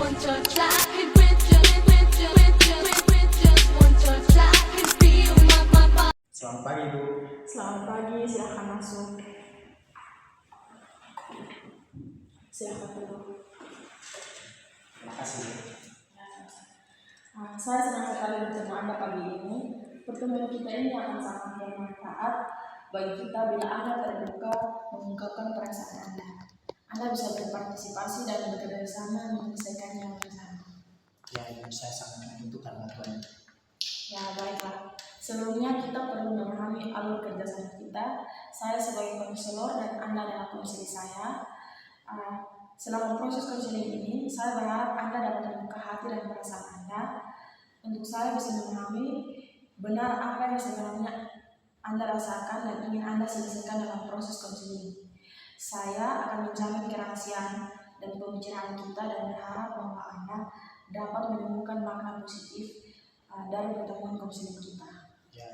one touch, I could with just one touch, I can feel my body. Selamat pagi, Bu. Selamat pagi, silahkan masuk. Silahkan duduk. Terima kasih. Saya senang sekali bertemu Anda pagi ini. Pertemuan kita ini akan sangat bermanfaat bagi kita bila Anda terbuka mengungkapkan perasaan Anda. Anda bisa berpartisipasi dan bekerja sama menyelesaikannya bersama. Ya, Ibu, saya sangat membutuhkan bantuan. Ya, baiklah. Sebelumnya kita perlu memahami alur kerjasama kita. Saya sebagai konselor dan Anda adalah konselor saya. Selama proses konseling ini, saya berharap Anda dapat membuka hati dan perasaan Anda untuk saya bisa memahami benar apa yang sebenarnya Anda rasakan dan ingin Anda selesaikan dalam proses konseling. Saya akan menjamin kerahasiaan dan pembicaraan kita dan berharap bahwa Anda dapat menemukan makna positif dari pertemuan konseling kita. Ya.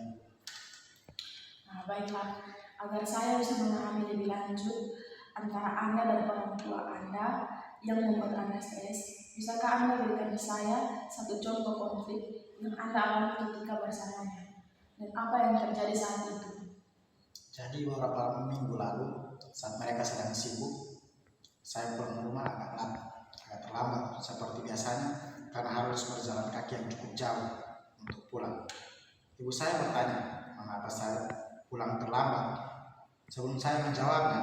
Baiklah, agar saya bisa memahami lebih lanjut antara Anda dan orang tua Anda yang membuat Anda stres, bisakah Anda berikan saya satu contoh konflik yang Anda alami ketika bersamanya dan apa yang terjadi saat itu? Jadi beberapa minggu lalu, saat mereka sedang sibuk, saya pulang rumah agak terlambat seperti biasanya karena harus berjalan kaki yang cukup jauh untuk pulang. Ibu saya bertanya, mengapa saya pulang terlambat? Sebelum saya menjawabnya,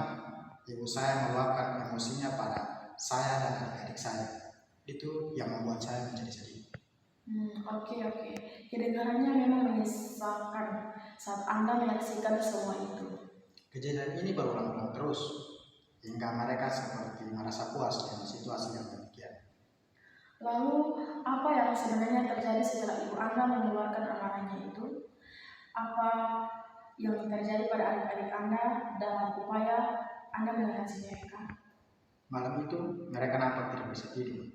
ibu saya meluapkan emosinya pada saya dan adik-adik saya. Itu yang membuat saya menjadi sedih. Oke. Kedengarannya memang menyesalkan saat Anda menyaksikan semua itu. Kejadian ini berulang-ulang terus, hingga mereka seperti merasa puas dengan situasi yang demikian. Lalu, apa yang sebenarnya terjadi setelah ibu Anda mengeluarkan amarahnya itu? Apa yang terjadi pada adik-adik Anda dalam upaya Anda mengatasi mereka? Malam itu mereka nampak tidak bisa tidur.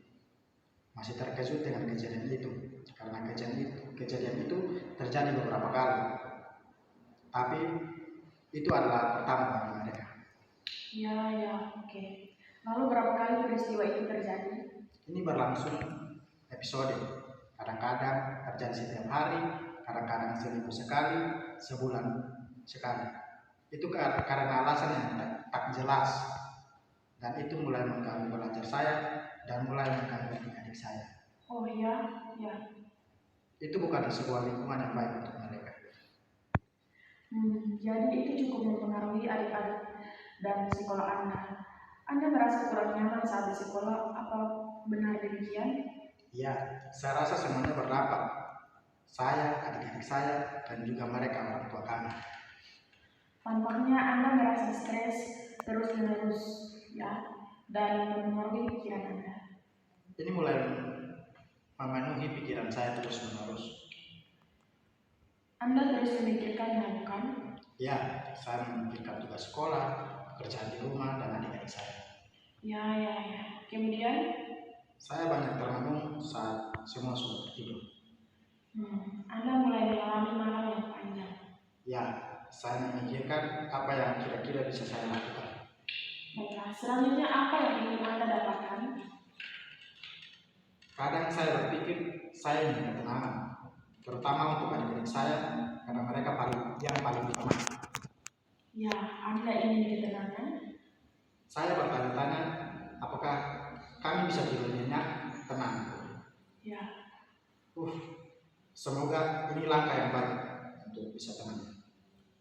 Masih terkejut dengan kejadian itu, karena kejadian itu terjadi beberapa kali. Tapi itu adalah pertama bagi mereka. Ya, oke. Lalu berapa kali peristiwa itu terjadi? Ini berlangsung episode. Kadang-kadang terjadi setiap hari, kadang-kadang seminggu sekali, sebulan sekali. Itu karena alasan yang tak jelas. Dan itu mulai mengganggu belajar saya dan mulai mengganggu adik-adik saya. Oh ya. Itu bukan sebuah lingkungan yang baik untuk mereka. Jadi itu cukup mempengaruhi adik-adik dan sekolah Anda. Anda merasa kurang nyaman saat di sekolah, apa benar demikian? Ya, saya rasa semuanya berdampak. Saya, adik-adik saya, dan juga mereka orang tua kami. Tampaknya Anda merasa stres terus-menerus, ya, dan mempengaruhi pikiran Anda. Ini mulai memenuhi pikiran saya terus-menerus. Anda terus memikirkannya, bukan? Ya, saya memikirkan tugas sekolah, pekerjaan di rumah, dan adik-adik saya. Ya. Kemudian? Saya banyak termenung saat semua sudah tertidur. Anda mulai mengalami malam yang panjang. Ya, saya memikirkan apa yang kira-kira bisa saya lakukan. Baiklah, selanjutnya apa yang ingin Anda dapatkan? Kadang saya berpikir saya ingin ketenangan, terutama untuk adik-adik saya, karena mereka yang paling lemah. Ya, Anda ingin ketenangan? Saya bertanya-tanya, apakah kami bisa tidur nyenyak, tenang? Ya. Semoga ini langkah yang baik untuk bisa tenang.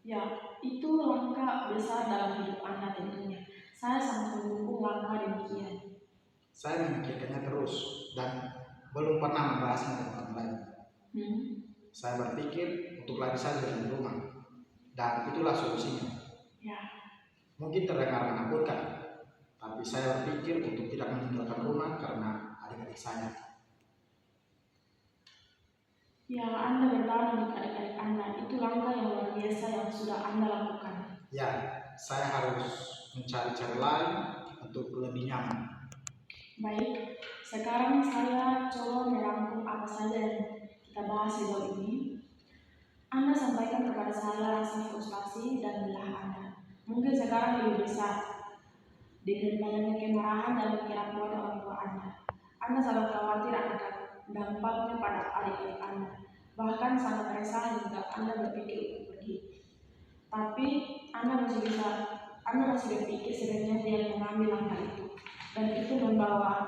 Ya, itu langkah besar dalam hidup Anda tentunya. Saya sangat mendukung langkah demikian. Saya memikirkannya terus dan belum pernah membahasnya dengan orang lain. Saya berpikir untuk lari saja di rumah, dan itulah solusinya. Ya. Mungkin terdengar menakutkan, tapi saya berpikir untuk tidak meninggalkan rumah karena adik-adik saya. Ya, Anda bertahan untuk adik-adik Anda. Itu langkah yang luar biasa yang sudah Anda lakukan. Ya, saya harus mencari cara lain untuk lebih nyaman. Baik, sekarang saya coba merangkum apa saja yang kita bahas di bawah ini. Anda sampaikan kepada saya rasa frustasi dan lelah Anda. Mungkin sekarang lebih besar dengan banyaknya kemarahan dan kerapuan orang tua Anda. Anda sangat khawatir akan dampaknya pada adik-adik Anda. Bahkan sangat resah jika Anda berpikir untuk pergi. Tapi Anda masih berpikir sebenarnya dia mengambil langkah itu. Dan itu membawa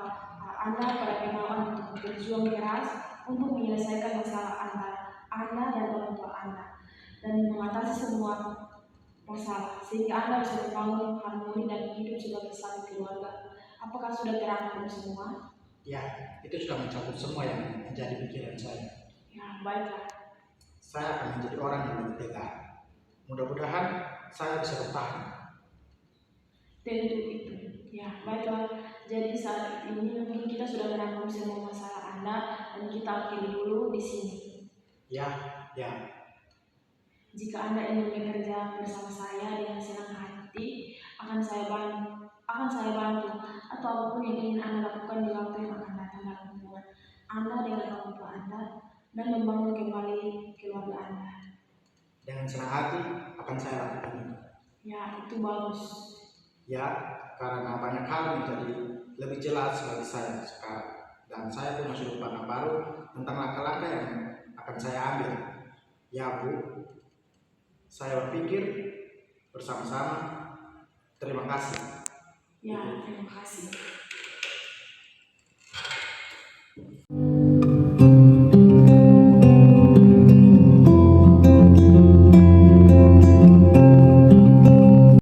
Anda pada kemauan untuk berjuang keras untuk menyelesaikan masalah antara Anda dan orang tua Anda. Dan mengatasi semua masalah, sehingga Anda bisa membangun harmoni dan hidup sebagai satu keluarga. Apakah sudah terangkum semua? Ya, itu sudah mencakup semua yang menjadi pikiran saya. Ya, baiklah. Saya akan menjadi orang yang lebih tegar. Mudah-mudahan saya bisa bertahan. Tentu itu. Ya, baiklah. Jadi saat ini mungkin kita sudah merangkum semua masalah Anda dan kita akhiri dulu di sini. Ya. Jika Anda ingin bekerja bersama saya dengan senang hati, akan saya bantu atau apapun yang ingin Anda lakukan di waktu yang akan datang dalam hubungan Anda dengan orang tua Anda dan membangun kembali keluarga Anda. Dengan senang hati akan saya lakukan itu. Ya, itu bagus. Ya, karena banyak hal menjadi lebih jelas bagi saya sekarang. Dan saya punya sudut pandang baru tentang langkah-langkah yang akan saya ambil. Ya Bu, saya berpikir bersama-sama. Terima kasih. Ya, terima kasih.